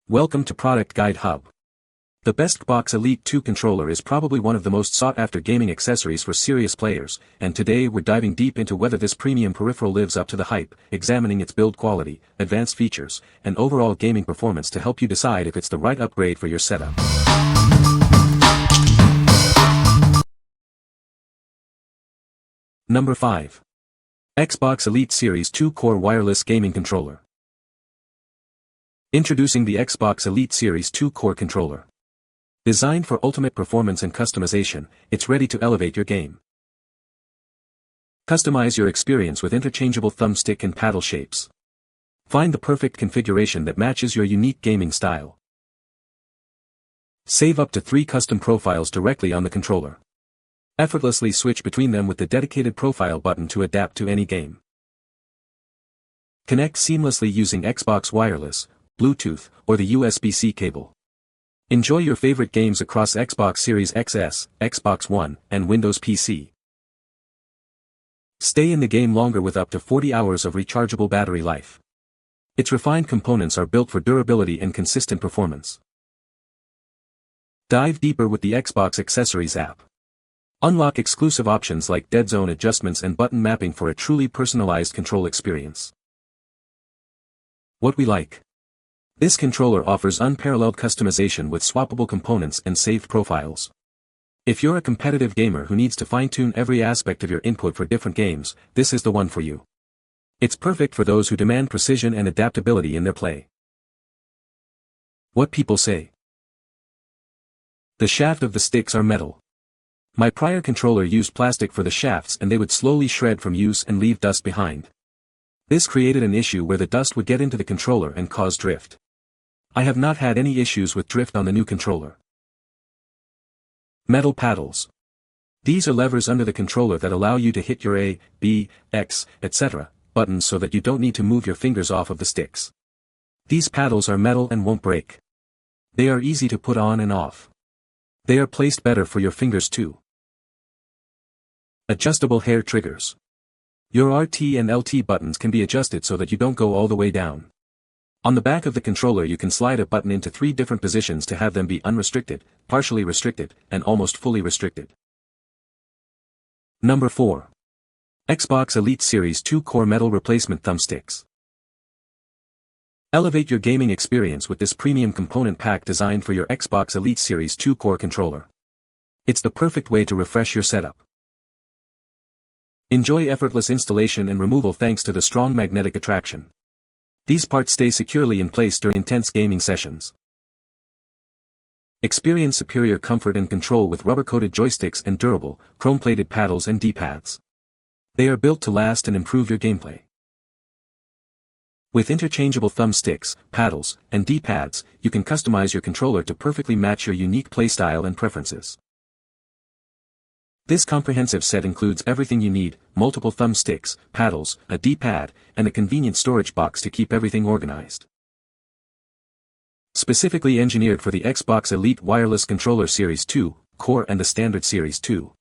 Welcome to Product Guide Hub. The Cbox Elite 2 controller is probably one of the most sought-after gaming accessories for serious players, and today we're diving deep into whether this premium peripheral lives up to the hype, examining its build quality, advanced features, and overall gaming performance to help you decide if it's the right upgrade for your setup. Number 5. Cbox Elite Series 2 Core Wireless Gaming Controller. Introducing the Cbox Elite Series 2 Core Controller. Designed for ultimate performance and customization, it's ready to elevate your game. Customize your experience with interchangeable thumbstick and paddle shapes. Find the perfect configuration that matches your unique gaming style. Save up to 3 custom profiles directly on the controller. Effortlessly switch between them with the dedicated profile button to adapt to any game. Connect seamlessly using Xbox Wireless, Bluetooth, or the USB-C cable. Enjoy your favorite games across Xbox Series XS, Xbox One, and Windows PC. Stay in the game longer with up to 40 hours of rechargeable battery life. Its refined components are built for durability and consistent performance. Dive deeper with the Xbox Accessories app. Unlock exclusive options like dead zone adjustments and button mapping for a truly personalized control experience. What we like. This controller offers unparalleled customization with swappable components and saved profiles. If you're a competitive gamer who needs to fine-tune every aspect of your input for different games, this is the one for you. It's perfect for those who demand precision and adaptability in their play. What people say. The shaft of the sticks are metal. My prior controller used plastic for the shafts and they would slowly shred from use and leave dust behind. This created an issue where the dust would get into the controller and cause drift. I have not had any issues with drift on the new controller. Metal paddles. These are levers under the controller that allow you to hit your A, B, X, etc. buttons so that you don't need to move your fingers off of the sticks. These paddles are metal and won't break. They are easy to put on and off. They are placed better for your fingers too. Adjustable hair triggers. Your RT and LT buttons can be adjusted so that you don't go all the way down. On the back of the controller you can slide a button into 3 different positions to have them be unrestricted, partially restricted, and almost fully restricted. Number 4. Cbox Elite Series 2 Core Metal Replacement Thumbsticks. Elevate your gaming experience with this premium component pack designed for your Cbox Elite Series 2 Core controller. It's the perfect way to refresh your setup. Enjoy effortless installation and removal thanks to the strong magnetic attraction. These parts stay securely in place during intense gaming sessions. Experience superior comfort and control with rubber-coated joysticks and durable, chrome-plated paddles and D-pads. They are built to last and improve your gameplay. With interchangeable thumbsticks, paddles, and D-pads, you can customize your controller to perfectly match your unique playstyle and preferences. This comprehensive set includes everything you need: multiple thumbsticks, paddles, a D-pad, and a convenient storage box to keep everything organized. Specifically engineered for the Cbox Elite Wireless Controller Series 2, Core and the Standard Series 2.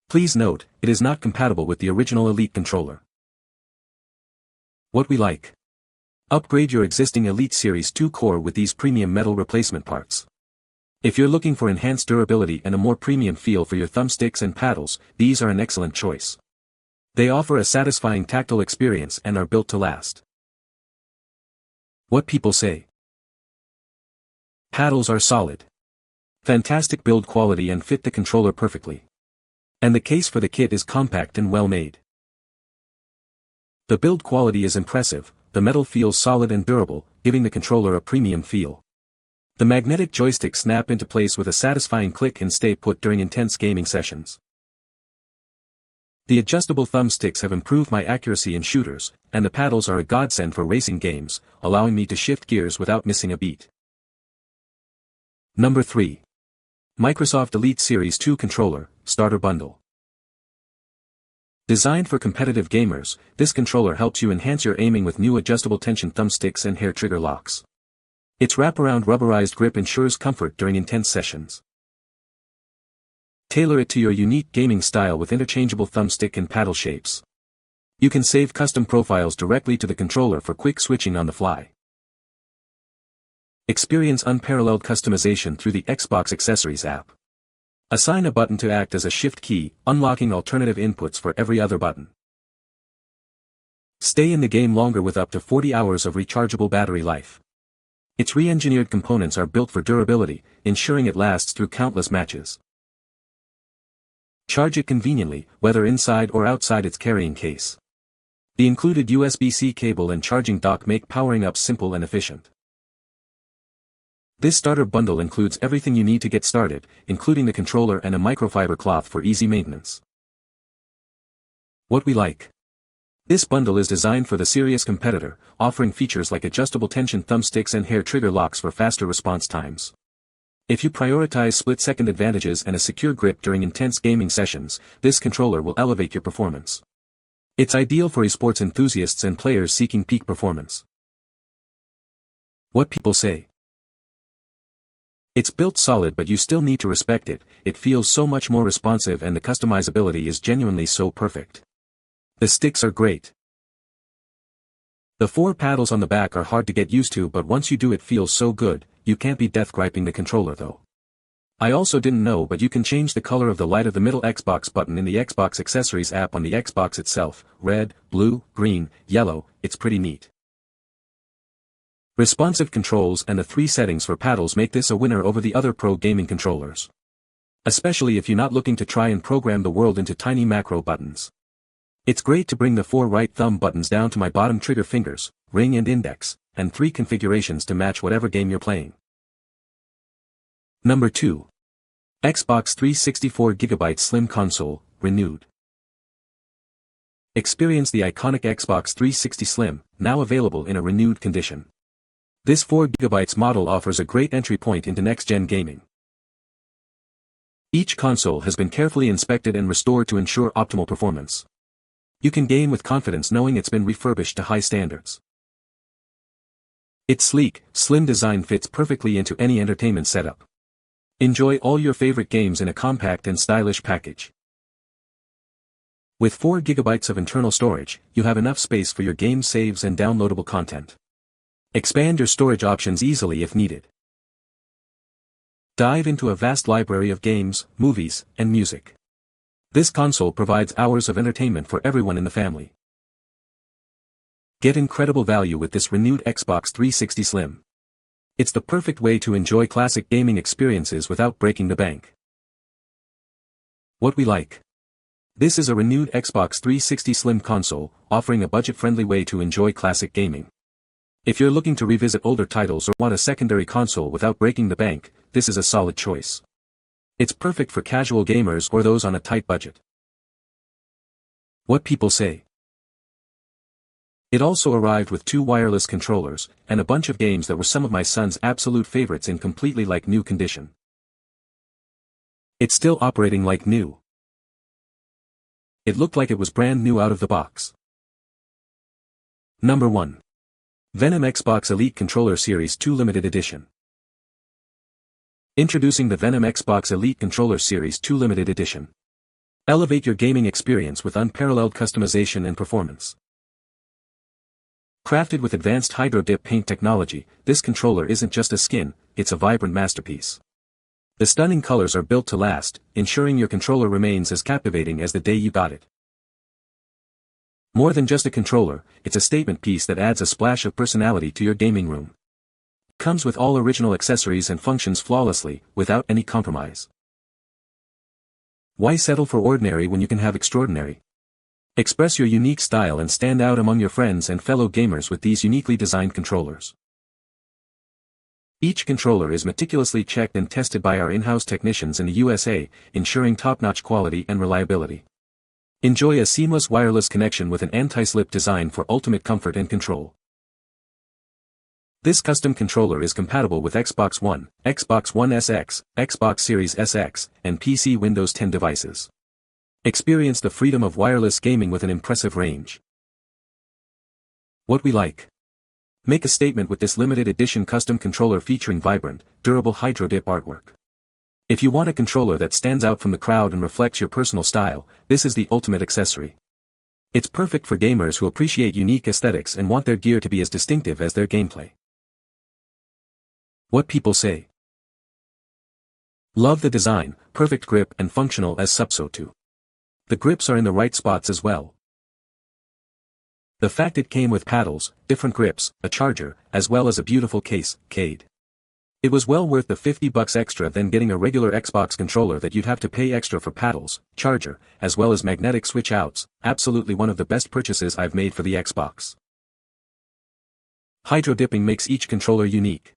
Please note, it is not compatible with the original Elite controller. What we like. Upgrade your existing Elite Series 2 Core with these premium metal replacement parts. If you're looking for enhanced durability and a more premium feel for your thumbsticks and paddles, these are an excellent choice. They offer a satisfying tactile experience and are built to last. What people say. Paddles are solid. Fantastic build quality and fit the controller perfectly. And the case for the kit is compact and well made. The build quality is impressive, the metal feels solid and durable, giving the controller a premium feel. The magnetic joysticks snap into place with a satisfying click and stay put during intense gaming sessions. The adjustable thumbsticks have improved my accuracy in shooters, and the paddles are a godsend for racing games, allowing me to shift gears without missing a beat. Number 3. Microsoft Elite Series 2 Controller, Starter Bundle. Designed for competitive gamers, this controller helps you enhance your aiming with new adjustable tension thumbsticks and hair trigger locks. Its wraparound rubberized grip ensures comfort during intense sessions. Tailor it to your unique gaming style with interchangeable thumbstick and paddle shapes. You can save custom profiles directly to the controller for quick switching on the fly. Experience unparalleled customization through the Xbox Accessories app. Assign a button to act as a shift key, unlocking alternative inputs for every other button. Stay in the game longer with up to 40 hours of rechargeable battery life. Its re-engineered components are built for durability, ensuring it lasts through countless matches. Charge it conveniently, whether inside or outside its carrying case. The included USB-C cable and charging dock make powering up simple and efficient. This starter bundle includes everything you need to get started, including the controller and a microfiber cloth for easy maintenance. What we like. This bundle is designed for the serious competitor, offering features like adjustable tension thumbsticks and hair trigger locks for faster response times. If you prioritize split-second advantages and a secure grip during intense gaming sessions, this controller will elevate your performance. It's ideal for esports enthusiasts and players seeking peak performance. What people say. It's built solid, but you still need to respect it. It feels so much more responsive and the customizability is genuinely so perfect. The sticks are great. The 4 paddles on the back are hard to get used to, but once you do it feels so good. You can't be death griping the controller though. I also didn't know, but you can change the color of the light of the middle Xbox button in the Xbox Accessories app on the Xbox itself. Red, blue, green, yellow. It's pretty neat. Responsive controls and the 3 settings for paddles make this a winner over the other pro gaming controllers. Especially if you're not looking to try and program the world into tiny macro buttons. It's great to bring the 4 right thumb buttons down to my bottom trigger fingers, ring and index, and 3 configurations to match whatever game you're playing. Number 2. Xbox 360 4GB Slim Console, renewed. Experience the iconic Xbox 360 Slim, now available in a renewed condition. This 4GB model offers a great entry point into next-gen gaming. Each console has been carefully inspected and restored to ensure optimal performance. You can game with confidence knowing it's been refurbished to high standards. Its sleek, slim design fits perfectly into any entertainment setup. Enjoy all your favorite games in a compact and stylish package. With 4GB of internal storage, you have enough space for your game saves and downloadable content. Expand your storage options easily if needed. Dive into a vast library of games, movies, and music. This console provides hours of entertainment for everyone in the family. Get incredible value with this renewed Xbox 360 Slim. It's the perfect way to enjoy classic gaming experiences without breaking the bank. What we like. This is a renewed Xbox 360 Slim console, offering a budget-friendly way to enjoy classic gaming. If you're looking to revisit older titles or want a secondary console without breaking the bank, this is a solid choice. It's perfect for casual gamers or those on a tight budget. What people say. It also arrived with 2 wireless controllers, and a bunch of games that were some of my son's absolute favorites in completely like new condition. It's still operating like new. It looked like it was brand new out of the box. Number 1. Vennom Xbox Elite Controller Series 2 Limited Edition. Introducing the Vennom Xbox Elite Controller Series 2 Limited Edition. Elevate your gaming experience with unparalleled customization and performance. Crafted with advanced Hydro Dip paint technology, this controller isn't just a skin, it's a vibrant masterpiece. The stunning colors are built to last, ensuring your controller remains as captivating as the day you got it. More than just a controller, it's a statement piece that adds a splash of personality to your gaming room. Comes with all original accessories and functions flawlessly, without any compromise. Why settle for ordinary when you can have extraordinary? Express your unique style and stand out among your friends and fellow gamers with these uniquely designed controllers. Each controller is meticulously checked and tested by our in-house technicians in the USA, ensuring top-notch quality and reliability. Enjoy a seamless wireless connection with an anti-slip design for ultimate comfort and control. This custom controller is compatible with Xbox One, Xbox One SX, Xbox Series SX, and PC Windows 10 devices. Experience the freedom of wireless gaming with an impressive range. What we like. Make a statement with this limited edition custom controller featuring vibrant, durable Hydro Dip artwork. If you want a controller that stands out from the crowd and reflects your personal style, this is the ultimate accessory. It's perfect for gamers who appreciate unique aesthetics and want their gear to be as distinctive as their gameplay. What people say. Love the design, perfect grip and functional as subso2. The grips are in the right spots as well. The fact it came with paddles, different grips, a charger, as well as a beautiful case, Cade. It was well worth the $50 extra than getting a regular Xbox controller that you'd have to pay extra for paddles, charger, as well as magnetic switch outs. Absolutely one of the best purchases I've made for the Xbox. Hydro dipping makes each controller unique.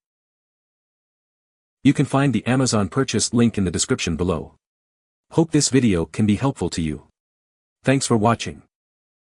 You can find the Amazon purchase link in the description below. Hope this video can be helpful to you. Thanks for watching.